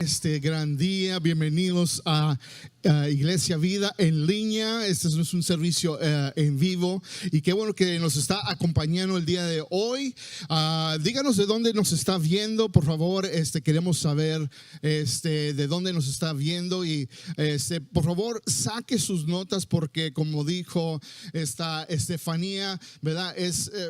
Este gran día, bienvenidos a Iglesia Vida en línea. Este es un servicio en vivo y qué bueno que nos está acompañando el día de hoy. Díganos de dónde nos está viendo, por favor. Queremos saber de dónde nos está viendo y por favor saque sus notas porque como dijo esta Estefanía, ¿verdad?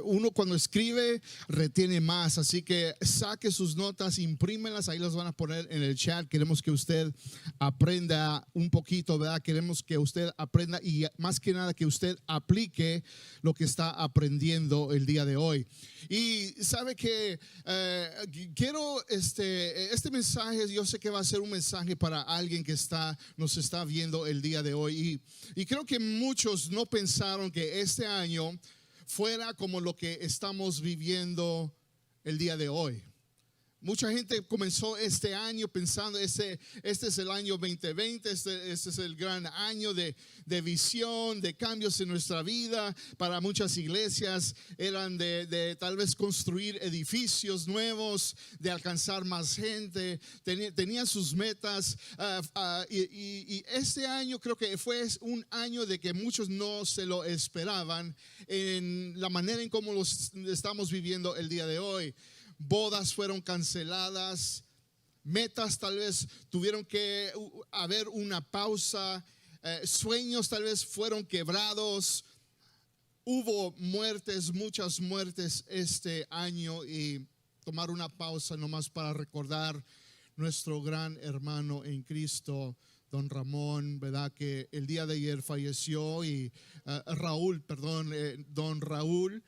Uno cuando escribe retiene más, así que saque sus notas, imprímelas, ahí las van a poner en el chat. Queremos que usted aprenda un poquito, ¿verdad? Queremos que usted aprenda y más que nada que usted aplique lo que está aprendiendo el día de hoy. Y sabe que quiero este mensaje, yo sé que va a ser un mensaje para alguien que nos está viendo el día de hoy y creo que muchos no pensaron que este año fuera como lo que estamos viviendo el día de hoy. Mucha gente comenzó este año pensando, este es el año 2020, este es el gran año de visión, de cambios en nuestra vida. Para muchas iglesias eran de tal vez construir edificios nuevos, de alcanzar más gente, tenían sus metas. Y este año creo que fue un año de que muchos no se lo esperaban en la manera en cómo los estamos viviendo el día de hoy. Bodas fueron canceladas, metas tal vez tuvieron que haber una pausa, sueños tal vez fueron quebrados, hubo muertes, muchas muertes este año y tomar una pausa nomás para recordar nuestro gran hermano en Cristo, don Ramón, ¿verdad? Que el día de ayer falleció y don Raúl.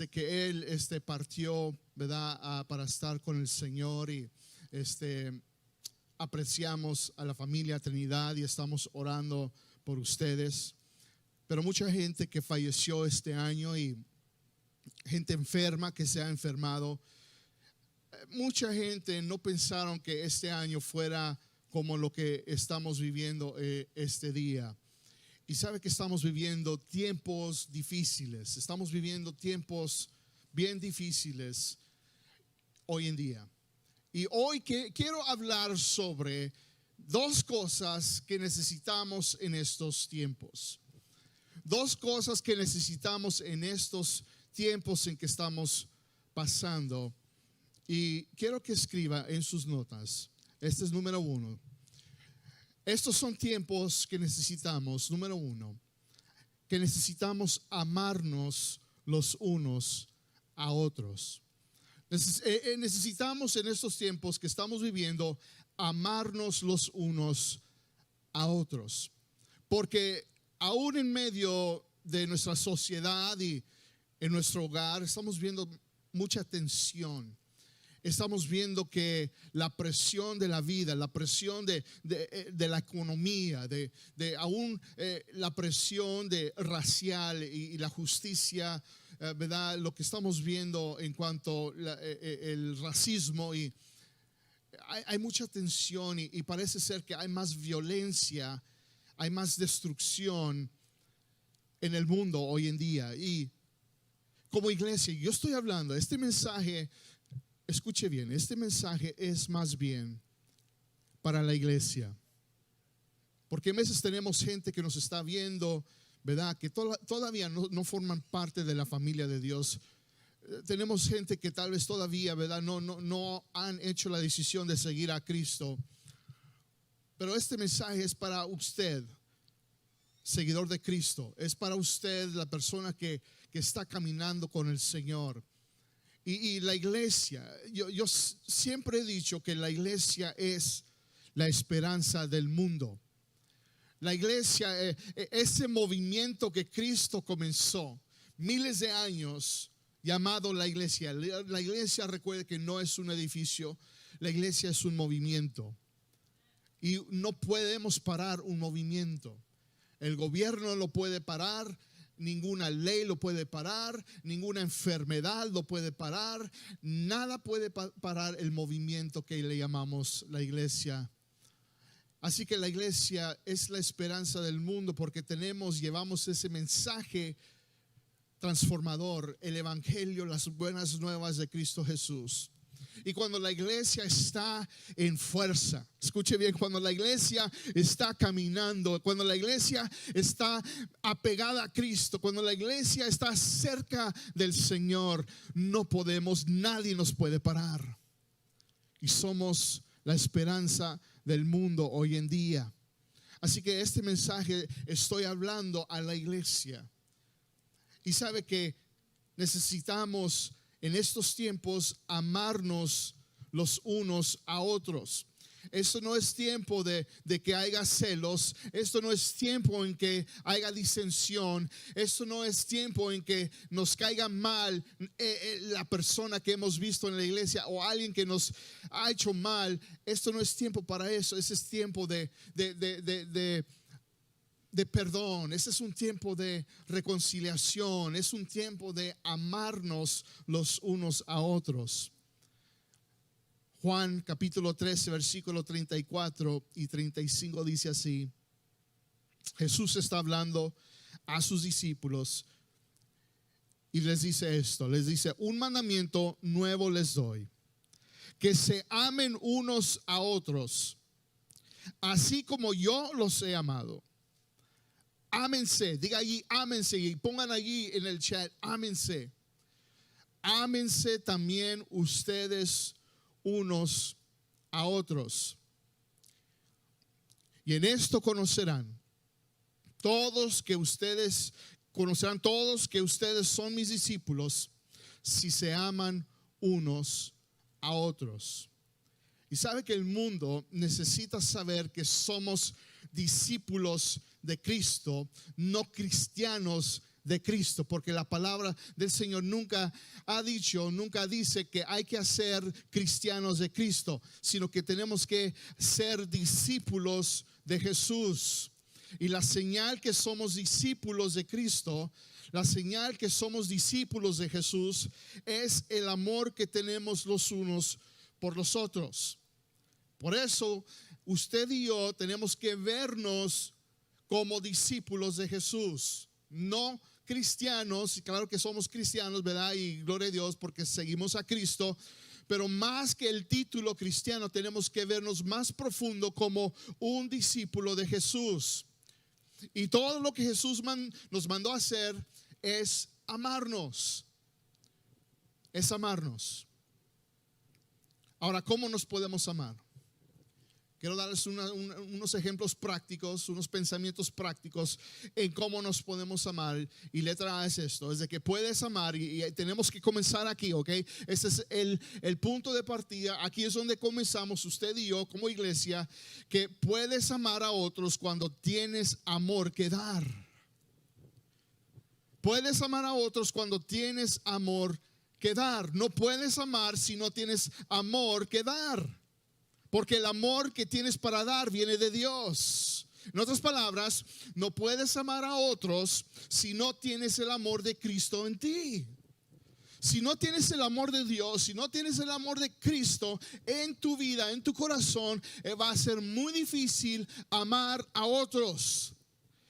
Que él partió, ¿verdad? Para estar con el Señor y apreciamos a la familia Trinidad y estamos orando por ustedes. Pero mucha gente que falleció este año y gente enferma que se ha enfermado. Mucha gente no pensaron que este año fuera como lo que estamos viviendo este día. Y sabe que estamos viviendo tiempos difíciles, estamos viviendo tiempos bien difíciles hoy en día. Y hoy quiero hablar sobre dos cosas que necesitamos en estos tiempos. Dos cosas que necesitamos en estos tiempos en que estamos pasando. Y quiero que escriba en sus notas. Este es número uno. Estos son tiempos que necesitamos, número uno, que necesitamos amarnos los unos a otros. Necesitamos en estos tiempos que estamos viviendo amarnos los unos a otros. Porque aún en medio de nuestra sociedad y en nuestro hogar estamos viendo mucha tensión. Estamos viendo que la presión de la vida, la presión de la economía, aún la presión racial y la justicia, ¿verdad? Lo que estamos viendo en cuanto el racismo y hay mucha tensión y parece ser que hay más violencia, hay más destrucción en el mundo hoy en día. Y como iglesia, yo estoy hablando, este mensaje. Escuche bien, este mensaje es más bien para la iglesia. Porque a veces tenemos gente que nos está viendo, ¿verdad? Que todavía no forman parte de la familia de Dios. Tenemos gente que tal vez todavía, ¿verdad? No han hecho la decisión de seguir a Cristo. Pero este mensaje es para usted, seguidor de Cristo. Es para usted, la persona que está caminando con el Señor. Y la iglesia, yo siempre he dicho que la iglesia es la esperanza del mundo. La iglesia, ese movimiento que Cristo comenzó miles de años, llamado la iglesia. La iglesia, recuerde que no es un edificio, la iglesia es un movimiento. Y no podemos parar un movimiento. El gobierno no lo puede parar. Ninguna ley lo puede parar, ninguna enfermedad lo puede parar, nada puede parar el movimiento que le llamamos la iglesia. Así que la iglesia es la esperanza del mundo porque llevamos ese mensaje transformador, el evangelio, las buenas nuevas de Cristo Jesús. Y cuando la iglesia está en fuerza, escuche bien, cuando la iglesia está caminando, cuando la iglesia está apegada a Cristo, cuando la iglesia está cerca del Señor, no podemos, nadie nos puede parar. Y somos la esperanza del mundo hoy en día. Así que este mensaje estoy hablando a la iglesia. Y sabe que necesitamos en estos tiempos amarnos los unos a otros. Esto no es tiempo de que haya celos. Esto no es tiempo en que haya disensión. Esto no es tiempo en que nos caiga mal la persona que hemos visto en la iglesia o alguien que nos ha hecho mal. Esto no es tiempo para eso. Ese es tiempo de perdón. Ese es un tiempo de reconciliación. Es un tiempo de amarnos los unos a otros. Juan capítulo 13 versículo 34 y 35 dice así. Jesús está hablando a sus discípulos y les dice esto. Les dice: un mandamiento nuevo les doy, que se amen unos a otros, así como yo los he amado. Ámense, diga allí ámense, y pongan allí en el chat ámense. Ámense también ustedes unos a otros. Y en esto conocerán todos que ustedes son mis discípulos, si se aman unos a otros. Y sabe que el mundo necesita saber que somos discípulos de Cristo, no cristianos de Cristo, porque la palabra del Señor nunca dice que hay que ser cristianos de Cristo, sino que tenemos que ser discípulos de Jesús. Y la señal que somos discípulos de Cristo, la señal que somos discípulos de Jesús, es el amor que tenemos los unos por los otros. Por eso usted y yo tenemos que vernos como discípulos de Jesús, no cristianos. Claro que somos cristianos, ¿verdad? Y gloria a Dios porque seguimos a Cristo. Pero más que el título cristiano, tenemos que vernos más profundo como un discípulo de Jesús. Y todo lo que Jesús nos mandó a hacer es amarnos. Es amarnos. Ahora, ¿cómo nos podemos amar? Quiero darles unos ejemplos prácticos, unos pensamientos prácticos en cómo nos podemos amar. Y letra A es esto: es de que puedes amar, y tenemos que comenzar aquí, ¿ok? Este es el punto de partida. Aquí es donde comenzamos usted y yo como iglesia, que puedes amar a otros cuando tienes amor que dar. Puedes amar a otros cuando tienes amor que dar. No puedes amar si no tienes amor que dar. Porque el amor que tienes para dar viene de Dios. En otras palabras, no puedes amar a otros si no tienes el amor de Cristo en ti. Si no tienes el amor de Dios, si no tienes el amor de Cristo en tu vida, en tu corazón, va a ser muy difícil amar a otros.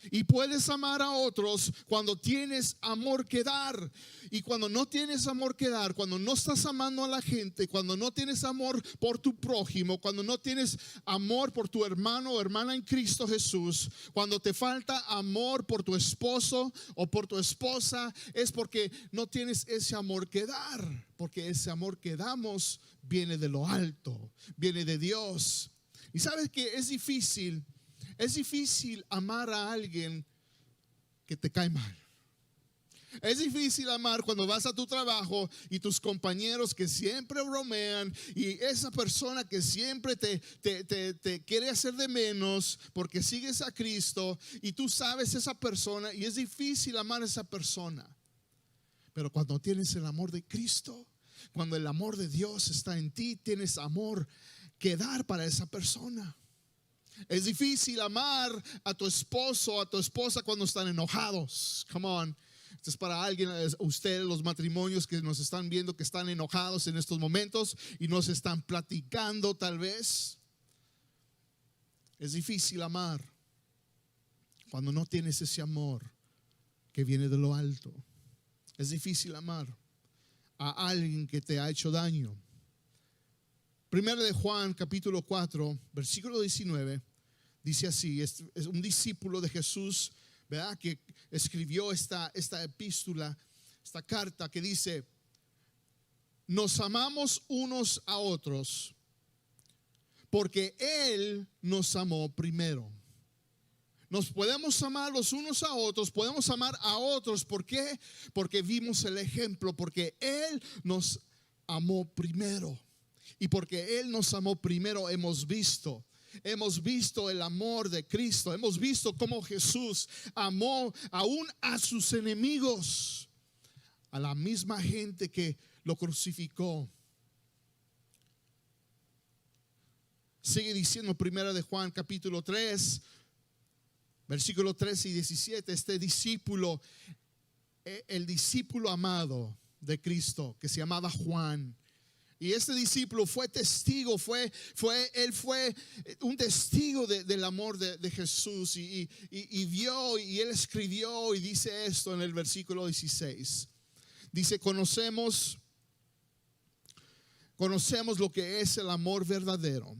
Y puedes amar a otros cuando tienes amor que dar. Y cuando no tienes amor que dar, cuando no estás amando a la gente, cuando no tienes amor por tu prójimo, cuando no tienes amor por tu hermano o hermana en Cristo Jesús, cuando te falta amor por tu esposo o por tu esposa, es porque no tienes ese amor que dar. Porque ese amor que damos viene de lo alto, viene de Dios. Y sabes que es difícil amar a alguien que te cae mal. Es difícil amar cuando vas a tu trabajo y tus compañeros que siempre bromean, y esa persona que siempre te quiere hacer de menos porque sigues a Cristo y tú sabes esa persona, y es difícil amar a esa persona. Pero cuando tienes el amor de Cristo, cuando el amor de Dios está en ti, tienes amor que dar para esa persona. Es difícil amar a tu esposo o a tu esposa cuando están enojados. Come on. Esto es para alguien, ustedes, los matrimonios que nos están viendo, que están enojados en estos momentos y nos están platicando tal vez. Es difícil amar cuando no tienes ese amor que viene de lo alto. Es difícil amar a alguien que te ha hecho daño. Primera de Juan, capítulo 4, versículo 19, dice así, es un discípulo de Jesús, ¿verdad?, que escribió esta epístola, esta carta que dice: nos amamos unos a otros porque Él nos amó primero. Nos podemos amar los unos a otros, podemos amar a otros. ¿Por qué? Porque vimos el ejemplo, porque Él nos amó primero. Y porque Él nos amó primero, hemos visto el amor de Cristo. Hemos visto cómo Jesús amó aún a sus enemigos, a la misma gente que lo crucificó. Sigue diciendo Primera de Juan capítulo 3, versículo 13 y 17, este discípulo, el discípulo amado de Cristo, que se llamaba Juan. Y este discípulo fue testigo, él fue un testigo del amor de Jesús y vio, y él escribió y dice esto en el versículo 16. Dice: conocemos lo que es el amor verdadero.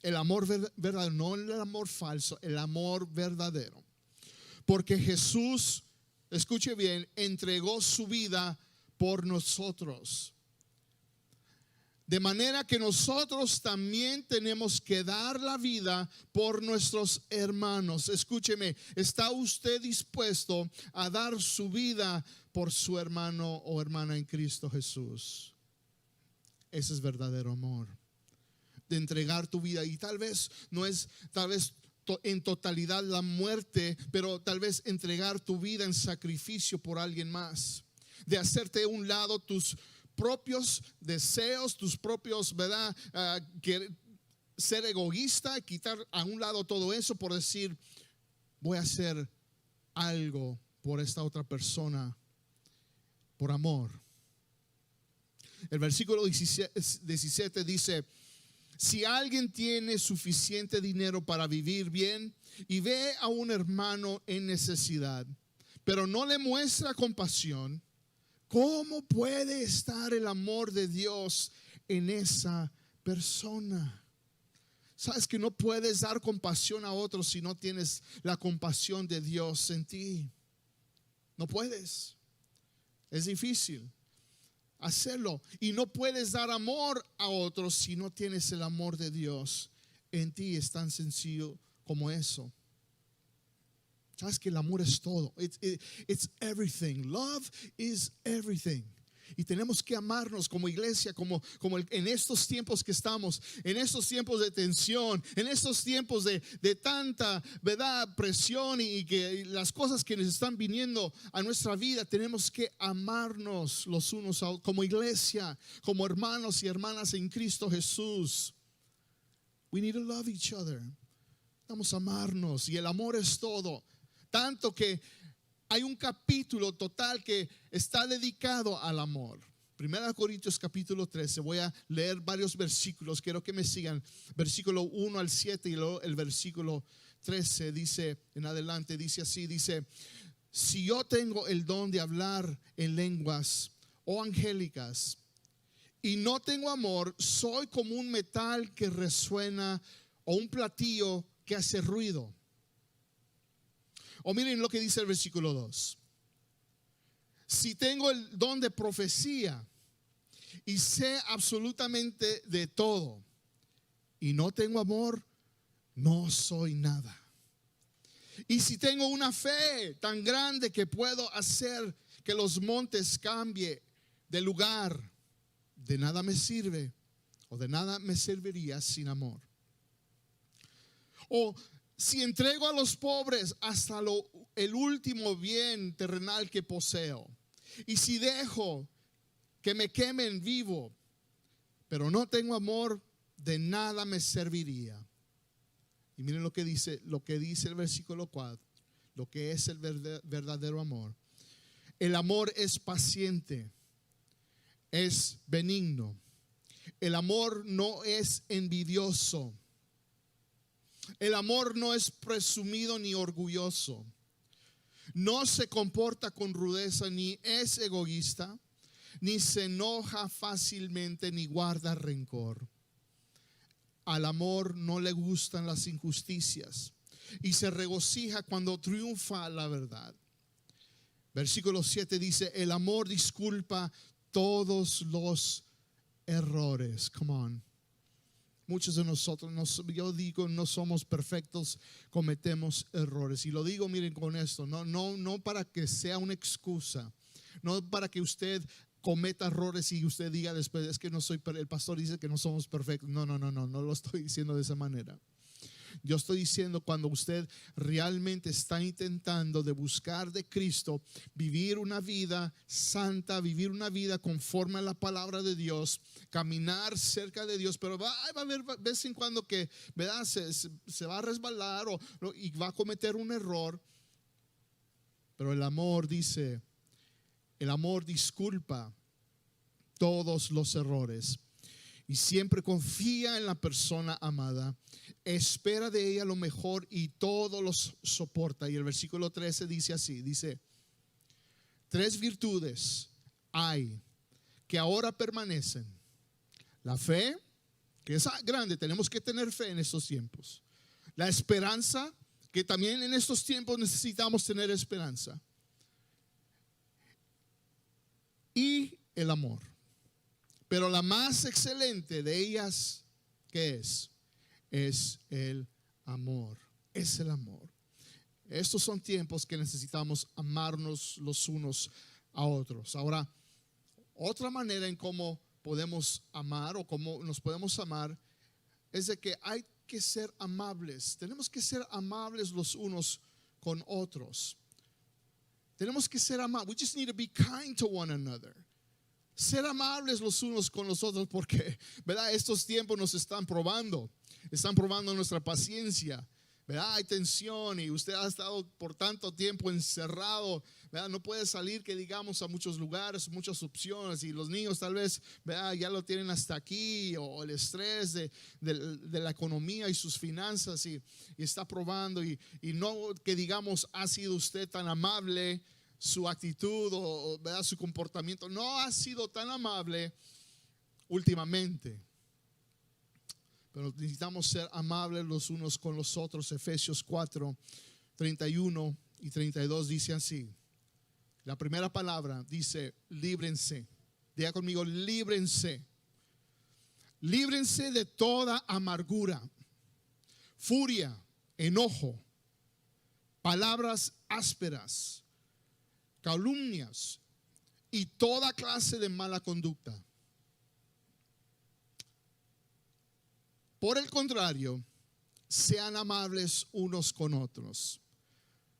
El amor verdadero, no el amor falso, el amor verdadero. Porque Jesús, escuche bien, entregó su vida por nosotros. De manera que nosotros también tenemos que dar la vida por nuestros hermanos. Escúcheme, ¿está usted dispuesto a dar su vida por su hermano o hermana en Cristo Jesús? Ese es verdadero amor. De entregar tu vida, y tal vez no es en totalidad la muerte, pero tal vez entregar tu vida en sacrificio por alguien más. De hacerte a un lado tus propios deseos, tus propios, ¿verdad? Ser egoísta, quitar a un lado todo eso por decir: voy a hacer algo por esta otra persona, por amor. El versículo 17 dice: si alguien tiene suficiente dinero para vivir bien y ve a un hermano en necesidad, pero no le muestra compasión, ¿cómo puede estar el amor de Dios en esa persona? Sabes que no puedes dar compasión a otros si no tienes la compasión de Dios en ti. No puedes. Es difícil hacerlo. Y no puedes dar amor a otros si no tienes el amor de Dios en ti. Es tan sencillo como eso. Sabes que el amor es todo. It's everything. Love is everything. Y tenemos que amarnos como iglesia, como en estos tiempos que estamos, en estos tiempos de tensión, en estos tiempos de tanta, ¿verdad?, presión, y que las cosas que nos están viniendo a nuestra vida. Tenemos que amarnos los unos a otros como iglesia, como hermanos y hermanas en Cristo Jesús. We need to love each other. Vamos a amarnos, y el amor es todo. Tanto que hay un capítulo total que está dedicado al amor. 1 Corintios capítulo 13. Voy a leer varios versículos. Quiero que me sigan. Versículo 1 al 7 y luego el versículo 13 dice en adelante. Dice así, dice: si yo tengo el don de hablar en lenguas o angélicas y no tengo amor, soy como un metal que resuena o un platillo que hace ruido. O miren lo que dice el versículo 2. Si tengo el don de profecía y sé absolutamente de todo y no tengo amor, no soy nada. Y si tengo una fe tan grande que puedo hacer que los montes cambien de lugar, de nada me sirve, o de nada me serviría sin amor. O si entrego a los pobres hasta el último bien terrenal que poseo, y si dejo que me quemen vivo, pero no tengo amor, de nada me serviría. Y miren lo que dice el versículo 4, lo que es el verdadero amor. El amor es paciente, es benigno. El amor no es envidioso. El amor no es presumido ni orgulloso. No se comporta con rudeza, ni es egoísta, ni se enoja fácilmente, ni guarda rencor. Al amor no le gustan las injusticias y se regocija cuando triunfa la verdad. Versículo 7 dice, el amor disculpa todos los errores. Come on. Muchos de nosotros, yo digo, no somos perfectos, cometemos errores. Y lo digo, miren, con esto, no para que sea una excusa, no para que usted cometa errores y usted diga después, es que no soy, el pastor dice que no somos perfectos. No lo estoy diciendo de esa manera. Yo estoy diciendo cuando usted realmente está intentando de buscar de Cristo, vivir una vida santa, vivir una vida conforme a la palabra de Dios, caminar cerca de Dios, pero va a haber vez en cuando que, ¿verdad? Se va a resbalar y va a cometer un error. Pero el amor dice, el amor disculpa todos los errores y siempre confía en la persona amada, espera de ella lo mejor y todo los soporta. Y el versículo 13 dice así, dice, 3 virtudes hay que ahora permanecen: la fe, que es grande, tenemos que tener fe en estos tiempos; la esperanza, que también en estos tiempos necesitamos tener esperanza; y el amor. Pero la más excelente de ellas, ¿qué es? Es el amor. Es el amor. Estos son tiempos que necesitamos amarnos los unos a otros. Ahora, otra manera en cómo podemos amar o cómo nos podemos amar es de que hay que ser amables. Tenemos que ser amables los unos con otros. Tenemos que ser amables. We just need to be kind to one another. Ser amables los unos con los otros, porque, ¿verdad? Estos tiempos nos están probando nuestra paciencia, ¿verdad? Hay tensión y usted ha estado por tanto tiempo encerrado, ¿verdad? No puede salir, que digamos, a muchos lugares, muchas opciones, y los niños tal vez, ¿verdad?, ya lo tienen hasta aquí, o el estrés de la economía y sus finanzas, y está probando, y no que digamos ha sido usted tan amable. Su actitud o ¿verdad?, su comportamiento no ha sido tan amable últimamente. Pero necesitamos ser amables los unos con los otros. Efesios 4, 31 y 32 dice así. La primera palabra dice líbrense. Diga conmigo, líbrense. Líbrense de toda amargura, furia, enojo, palabras ásperas, calumnias y toda clase de mala conducta. Por el contrario, sean amables unos con otros,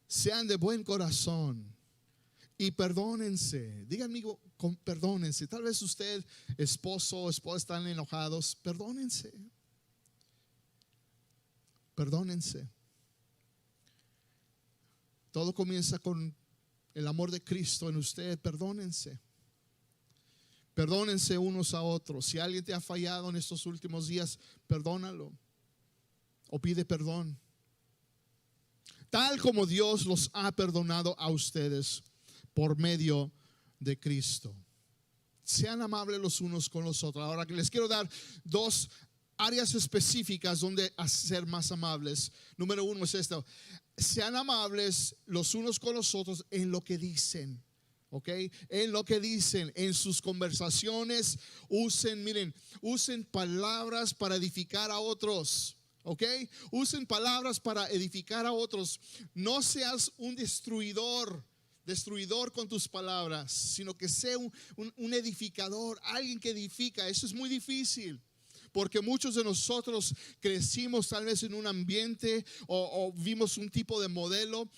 sean de buen corazón y perdónense. Digan amigo, perdónense. Tal vez usted, esposo o esposa, están enojados. Perdónense. Perdónense. Todo comienza con el amor de Cristo en usted. Perdónense. Perdónense unos a otros. Si alguien te ha fallado en estos últimos días, perdónalo o pide perdón, tal como Dios los ha perdonado a ustedes por medio de Cristo. Sean amables los unos con los otros. Ahora que les quiero dar 2 áreas específicas donde ser más amables. Número 1 es esto: sean amables los unos con los otros en lo que dicen. ¿Ok? En lo que dicen, en sus conversaciones, usen palabras para edificar a otros. ¿Ok? Usen palabras para edificar a otros. No seas un destruidor con tus palabras, sino que sea un edificador, alguien que edifica. Eso es muy difícil, porque muchos de nosotros crecimos tal vez en un ambiente o vimos un tipo de modelo.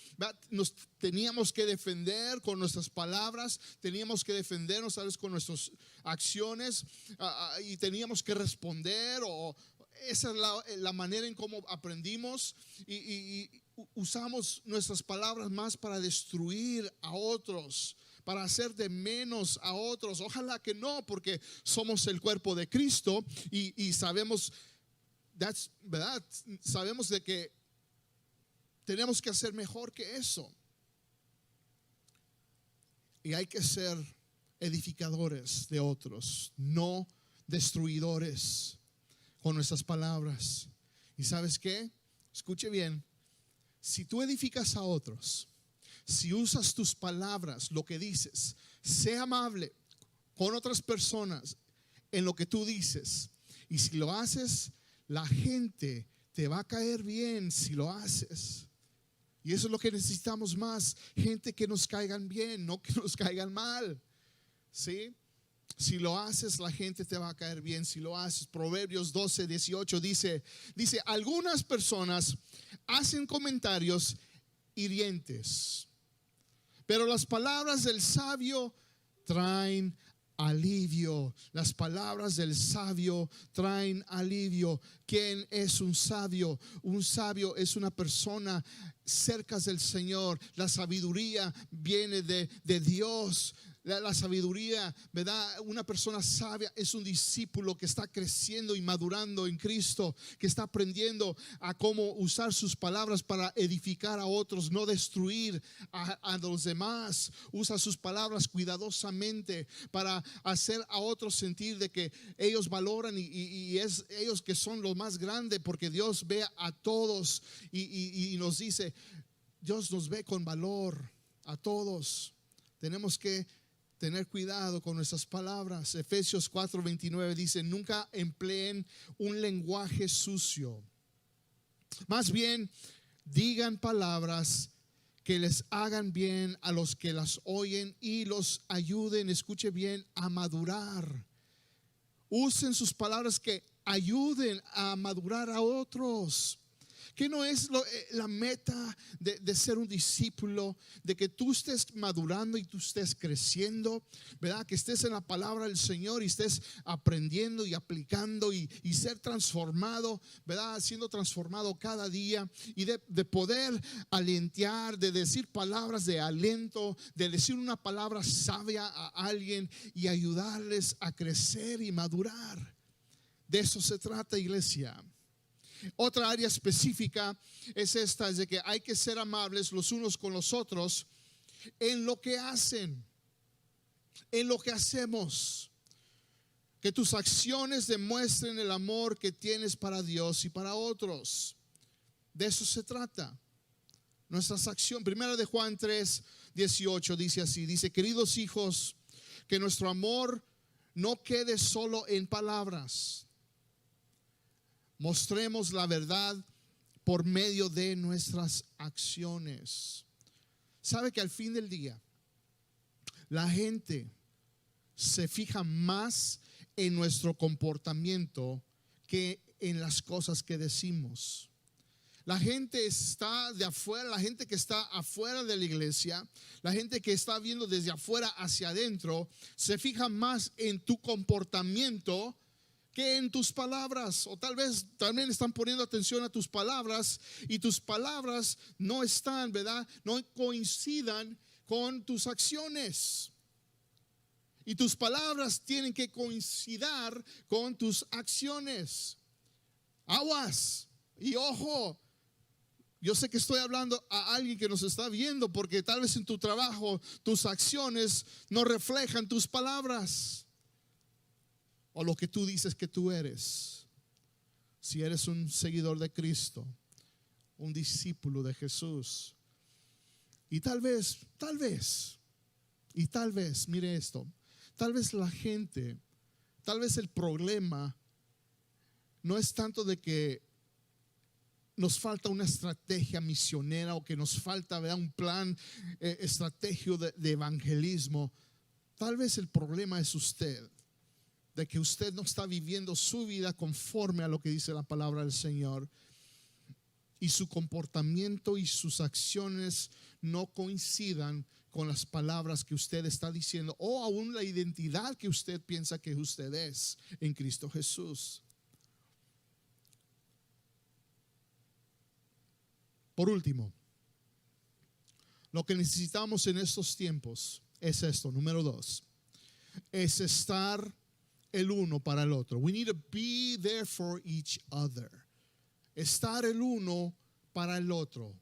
Nos teníamos que defender con nuestras palabras, teníamos que defendernos tal vez con nuestras acciones, y teníamos que responder, o esa es la manera en cómo aprendimos, y usamos nuestras palabras más para destruir a otros, para hacer de menos a otros. Ojalá que no, porque somos el cuerpo de Cristo y sabemos, ¿verdad? Sabemos de que tenemos que hacer mejor que eso. Y hay que ser edificadores de otros, no destruidores. con nuestras palabras. ¿Y sabes qué? Escuche bien. Si tú edificas a otros, si usas tus palabras, lo que dices, sé amable con otras personas en lo que tú dices. Y si lo haces, la gente te va a caer bien si lo haces. Y eso es lo que necesitamos más. Gente que nos caigan bien, no que nos caigan mal. ¿Sí? Si lo haces, la gente te va a caer bien. Si lo haces, Proverbios 12:18 dice, algunas personas hacen comentarios hirientes, pero las palabras del sabio traen alivio. Las palabras del sabio traen alivio. ¿Quién es un sabio? Un sabio es una persona cerca del Señor. La sabiduría viene de Dios. La sabiduría, ¿verdad? Una persona sabia es un discípulo que está creciendo y madurando en Cristo, que está aprendiendo a cómo usar sus palabras para edificar a otros, no destruir a los demás. Usa sus palabras cuidadosamente para hacer a otros sentir de que ellos valoran y es ellos que son lo más grande, porque Dios ve a todos y nos dice, Dios nos ve con valor a todos. Tenemos que tener cuidado con nuestras palabras. Efesios 4:29 dice, nunca empleen un lenguaje sucio. Más bien, digan palabras que les hagan bien a los que las oyen y los ayuden, escuche bien, a madurar. Usen sus palabras que ayuden a madurar a otros. Que no es la meta de ser un discípulo, de que tú estés madurando y tú estés creciendo, ¿verdad? Que estés en la palabra del Señor y estés aprendiendo y aplicando y ser transformado, ¿verdad? Siendo transformado cada día y de poder alentar, de decir palabras de aliento, de decir una palabra sabia a alguien y ayudarles a crecer y madurar. De eso se trata, iglesia. Otra área específica es esta, es de que hay que ser amables los unos con los otros en lo que hacen, en lo que hacemos. Que tus acciones demuestren el amor que tienes para Dios y para otros. De eso se trata. Nuestras acciones. Primero de Juan 3:18 dice así, dice, queridos hijos, que nuestro amor no quede solo en palabras. Mostremos la verdad por medio de nuestras acciones. Sabe que al fin del día la gente se fija más en nuestro comportamiento que en las cosas que decimos. La gente está de afuera, la gente que está afuera de la iglesia, la gente que está viendo desde afuera hacia adentro, se fija más en tu comportamiento que en tus palabras, o tal vez también están poniendo atención a tus palabras y tus palabras no están, ¿verdad? No coincidan con tus acciones. Y tus palabras tienen que coincidir con tus acciones. Aguas y ojo. Yo sé que estoy hablando a alguien que nos está viendo, porque tal vez en tu trabajo tus acciones no reflejan tus palabras o lo que tú dices que tú eres. Si eres un seguidor de Cristo, un discípulo de Jesús, y tal vez, mire esto, tal vez la gente, tal vez el problema no es tanto de que nos falta una estrategia misionera o que nos falta, ¿verdad?, un plan estratégico de evangelismo. Tal vez el problema es usted, de que usted no está viviendo su vida conforme a lo que dice la palabra del Señor, y su comportamiento y sus acciones no coincidan con las palabras que usted está diciendo, o aún la identidad que usted piensa que usted es en Cristo Jesús. Por último, lo que necesitamos en estos tiempos es esto, número 2, es estar el uno para el otro. We need to be there for each other. Estar el uno para el otro.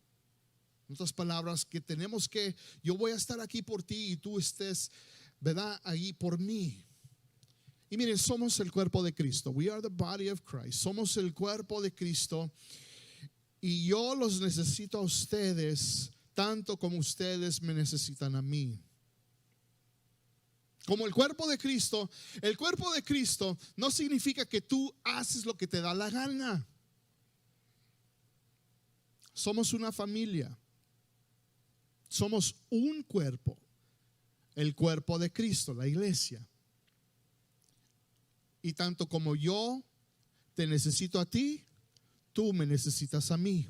En otras palabras, que tenemos que, yo voy a estar aquí por ti y tú estés, ¿verdad?, ahí por mí. Y miren, somos el cuerpo de Cristo. We are the body of Christ. Somos el cuerpo de Cristo. Y yo los necesito a ustedes tanto como ustedes me necesitan a mí. Como el cuerpo de Cristo no significa que tú haces lo que te da la gana. Somos una familia. Somos un cuerpo. El cuerpo de Cristo, la iglesia. Y tanto como yo te necesito a ti, tú me necesitas a mí.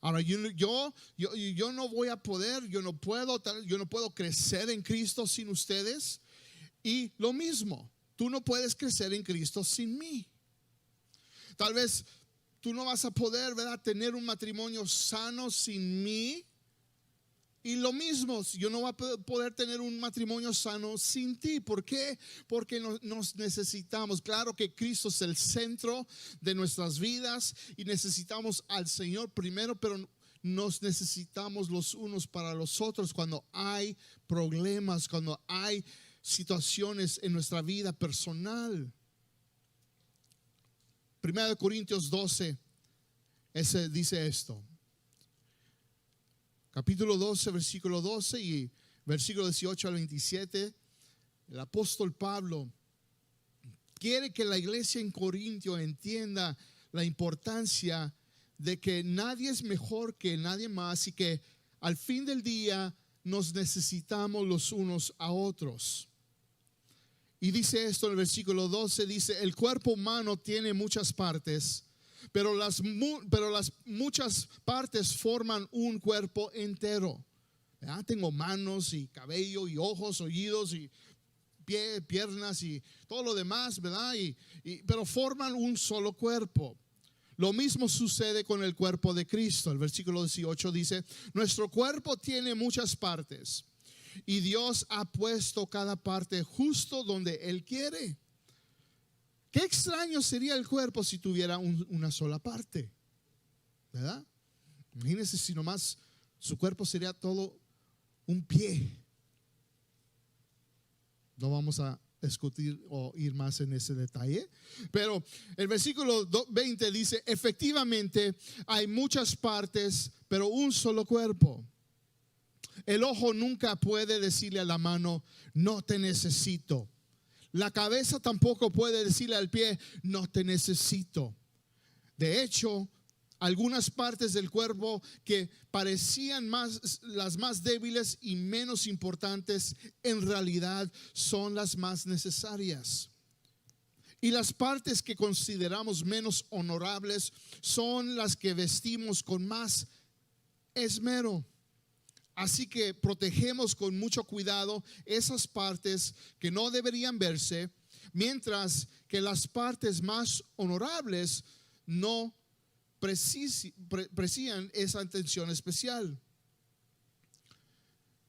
Ahora yo no voy a poder, yo no puedo crecer en Cristo sin ustedes. Y lo mismo, tú no puedes crecer en Cristo sin mí. Tal vez tú no vas a poder, ¿verdad?, tener un matrimonio sano sin mí. Y lo mismo, yo no voy a poder tener un matrimonio sano sin ti. ¿Por qué? Porque nos necesitamos. Claro que Cristo es el centro de nuestras vidas y necesitamos al Señor primero, pero nos necesitamos los unos para los otros cuando hay problemas, cuando hay situaciones en nuestra vida personal. 1 Corintios 12 dice esto. Capítulo 12, versículo 12 y versículo 18 al 27, el apóstol Pablo quiere que la iglesia en Corintio entienda la importancia de que nadie es mejor que nadie más y que al fin del día nos necesitamos los unos a otros. Y dice esto en el versículo 12, dice: el cuerpo humano tiene muchas partes, pero las muchas partes forman un cuerpo entero. ¿Verdad? Tengo manos y cabello y ojos, oídos y piernas y todo lo demás, ¿verdad? Pero forman un solo cuerpo. Lo mismo sucede con el cuerpo de Cristo. El versículo 18 dice: nuestro cuerpo tiene muchas partes y Dios ha puesto cada parte justo donde Él quiere. Qué extraño sería el cuerpo si tuviera una sola parte, ¿verdad? Imagínense si nomás su cuerpo sería todo un pie. No vamos a discutir o ir más en ese detalle, pero el versículo 20 dice: efectivamente hay muchas partes, pero un solo cuerpo. El ojo nunca puede decirle a la mano: no te necesito. La cabeza tampoco puede decirle al pie: no te necesito. De hecho, algunas partes del cuerpo que parecían las más débiles y menos importantes, en realidad son las más necesarias. Y las partes que consideramos menos honorables son las que vestimos con más esmero. Así que protegemos con mucho cuidado esas partes que no deberían verse, mientras que las partes más honorables no precisan esa atención especial.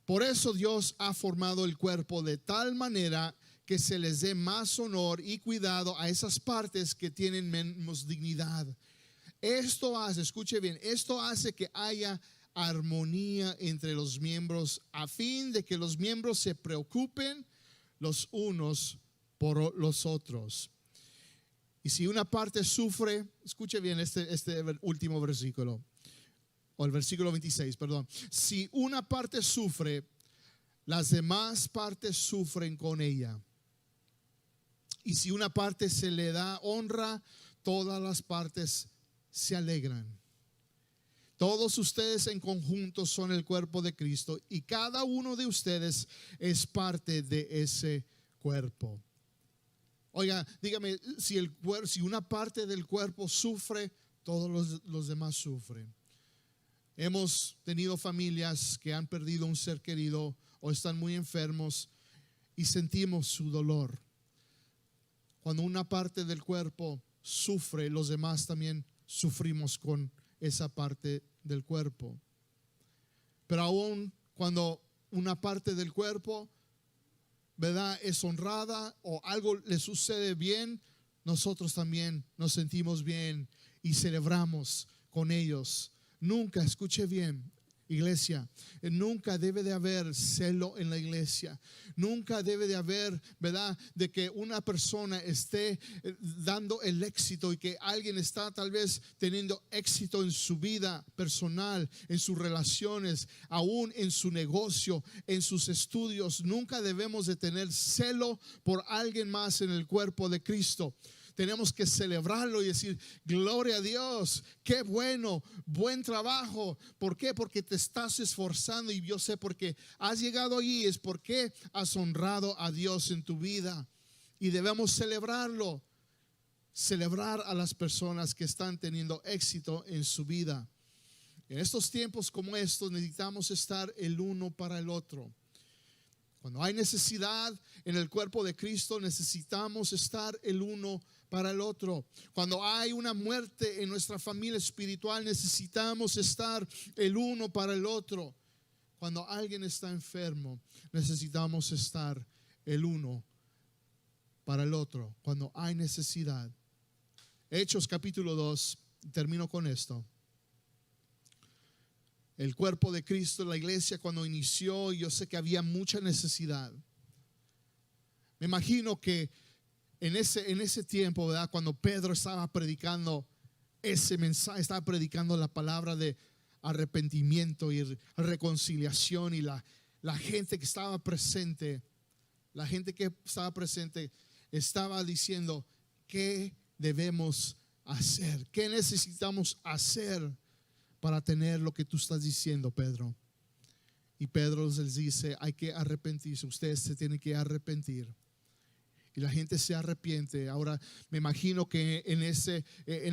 Por eso Dios ha formado el cuerpo de tal manera que se les dé más honor y cuidado a esas partes que tienen menos dignidad. Esto hace, escuche bien, esto hace que haya armonía entre los miembros, a fin de que los miembros se preocupen los unos por los otros. Y si una parte sufre, escuche bien este último versículo, o el versículo 26, perdón. Si una parte sufre, las demás partes sufren con ella. Y si una parte se le da honra, todas las partes se alegran. Todos ustedes en conjunto son el cuerpo de Cristo y cada uno de ustedes es parte de ese cuerpo. Oiga, dígame, si una parte del cuerpo sufre, todos los demás sufren. Hemos tenido familias que han perdido un ser querido o están muy enfermos y sentimos su dolor. Cuando una parte del cuerpo sufre, los demás también sufrimos con esa parte del cuerpo. Pero aún cuando una parte del cuerpo, ¿verdad?, es honrada o algo le sucede bien, nosotros también nos sentimos bien y celebramos con ellos. Nunca, escuche bien, Iglesia, nunca debe de haber celo en la iglesia. Nunca debe de haber, ¿verdad?, de que una persona esté dando el éxito y que alguien está tal vez teniendo éxito en su vida personal, en sus relaciones, aún en su negocio, en sus estudios. Nunca debemos de tener celo por alguien más en el cuerpo de Cristo. Tenemos que celebrarlo y decir, gloria a Dios, qué bueno, buen trabajo. ¿Por qué? Porque te estás esforzando, y yo sé porque has llegado allí, es porque has honrado a Dios en tu vida. Y debemos celebrarlo, celebrar a las personas que están teniendo éxito en su vida. En estos tiempos como estos necesitamos estar el uno para el otro. Cuando hay necesidad en el cuerpo de Cristo, necesitamos estar el uno para el otro. Cuando hay una muerte en nuestra familia espiritual, necesitamos estar el uno para el otro. Cuando alguien está enfermo, necesitamos estar el uno para el otro. Cuando hay necesidad. Hechos capítulo 2, termino con esto. El cuerpo de Cristo, la iglesia, cuando inició, yo sé que había mucha necesidad. Me imagino que en ese tiempo, ¿verdad?, cuando Pedro estaba predicando ese mensaje, estaba predicando la palabra de arrepentimiento y reconciliación, y la gente que estaba presente, estaba diciendo, ¿qué debemos hacer? ¿Qué necesitamos hacer para tener lo que tú estás diciendo, Pedro? Y Pedro les dice, hay que arrepentirse, ustedes se tienen que arrepentir. Y la gente se arrepiente. Ahora me imagino que en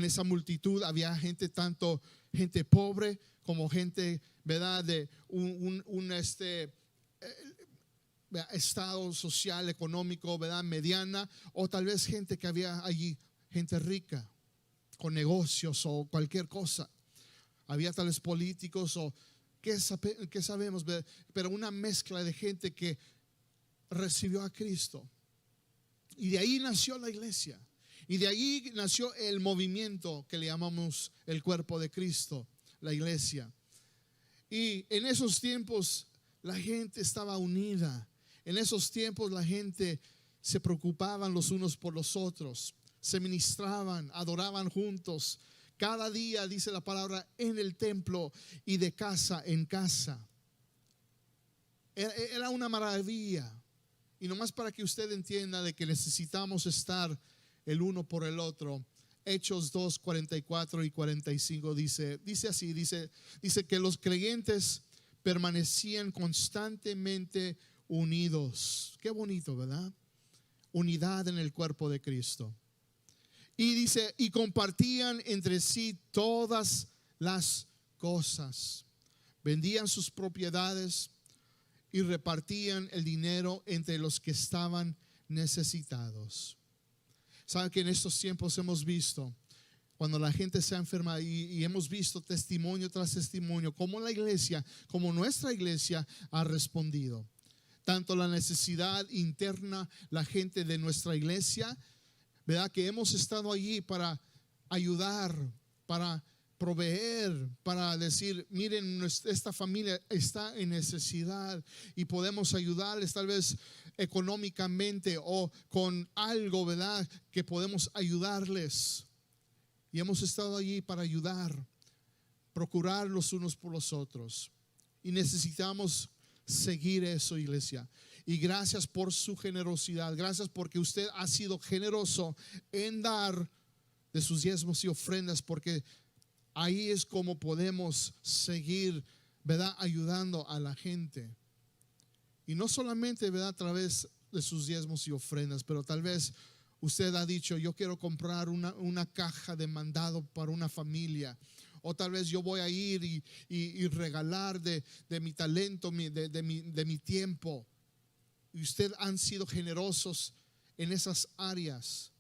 esa multitud había gente, tanto gente pobre como gente, ¿verdad?, de un estado social, económico, ¿verdad?, mediana, o tal vez gente que había allí, gente rica, con negocios o cualquier cosa. Había tal vez políticos o qué sabemos, pero una mezcla de gente que recibió a Cristo. Y de ahí nació la iglesia. Y de ahí nació el movimiento que le llamamos el cuerpo de Cristo, la iglesia. Y en esos tiempos la gente estaba unida. En esos tiempos la gente se preocupaban los unos por los otros. Se ministraban, adoraban juntos. Cada día, dice la palabra, en el templo y de casa en casa. Era una maravilla. Y nomás para que usted entienda de que necesitamos estar el uno por el otro. Hechos 2, 44 y 45 dice así, dice que los creyentes permanecían constantemente unidos. Qué bonito, ¿verdad? Unidad en el cuerpo de Cristo. Y dice, y compartían entre sí todas las cosas. Vendían sus propiedades y repartían el dinero entre los que estaban necesitados. Saben que en estos tiempos hemos visto, cuando la gente se ha enfermado, y hemos visto testimonio tras testimonio, cómo la iglesia, como nuestra iglesia ha respondido. Tanto la necesidad interna, la gente de nuestra iglesia, ¿verdad?, que hemos estado allí para ayudar, para proveer, para decir, miren, esta familia está en necesidad y podemos ayudarles tal vez económicamente o con algo, ¿verdad?, que podemos ayudarles. Y hemos estado allí para ayudar, procurar los unos por los otros. Y necesitamos seguir eso, iglesia. Y gracias por su generosidad. Gracias porque usted ha sido generoso en dar de sus diezmos y ofrendas, porque ahí es como podemos seguir, ¿verdad?, ayudando a la gente. Y no solamente, ¿verdad?, a través de sus diezmos y ofrendas, pero tal vez usted ha dicho, yo quiero comprar una caja de mandado para una familia. O tal vez yo voy a ir y regalar de mi talento, de mi tiempo. Y ustedes han sido generosos en esas áreas.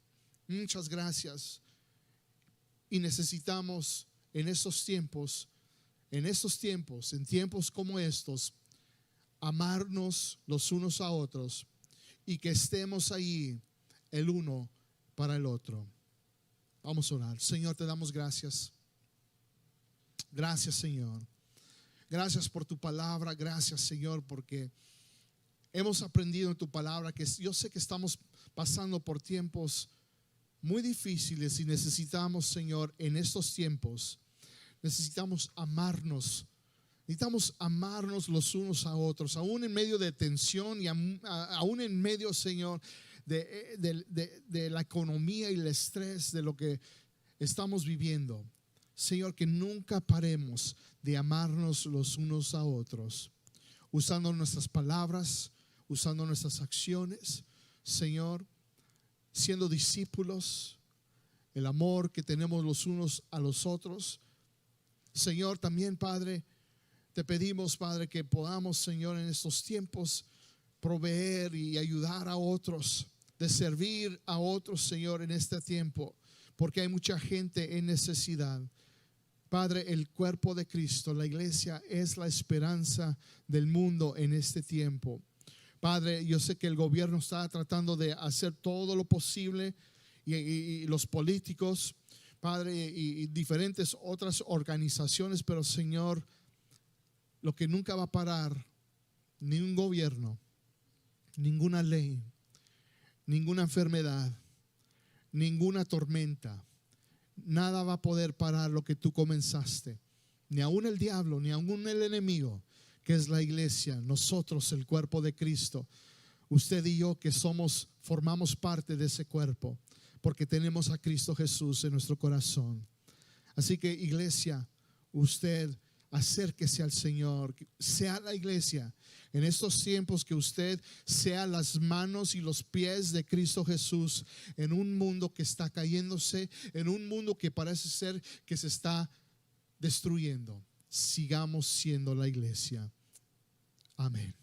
Muchas gracias. Y necesitamos en tiempos como estos, amarnos los unos a otros y que estemos ahí el uno para el otro. Vamos a orar. Señor, te damos gracias. Gracias, Señor. Gracias por tu palabra. Gracias, Señor, porque hemos aprendido en tu palabra que yo sé que estamos pasando por tiempos muy difíciles y necesitamos, Señor, en estos tiempos, necesitamos amarnos. Necesitamos amarnos los unos a otros, aún en medio de tensión y aún en medio, Señor, de la economía y el estrés de lo que estamos viviendo. Señor, que nunca paremos de amarnos los unos a otros, usando nuestras palabras, usando nuestras acciones, Señor, siendo discípulos, el amor que tenemos los unos a los otros. Señor, también, Padre, te pedimos, Padre, que podamos, Señor, en estos tiempos proveer y ayudar a otros, de servir a otros, Señor, en este tiempo, porque hay mucha gente en necesidad. Padre, el cuerpo de Cristo, la iglesia, es la esperanza del mundo en este tiempo. Padre, yo sé que el gobierno está tratando de hacer todo lo posible y los políticos, Padre, y diferentes otras organizaciones, pero Señor, lo que nunca va a parar, ni un gobierno, ninguna ley, ninguna enfermedad, ninguna tormenta, nada va a poder parar lo que tú comenzaste. Ni aún el diablo, ni aún el enemigo, que es la iglesia, nosotros, el cuerpo de Cristo, usted y yo que formamos parte de ese cuerpo, porque tenemos a Cristo Jesús en nuestro corazón. Así que, iglesia, usted acérquese al Señor, sea la iglesia en estos tiempos, que usted sea las manos y los pies de Cristo Jesús en un mundo que está cayéndose, en un mundo que parece ser que se está destruyendo. Sigamos siendo la iglesia. Amén.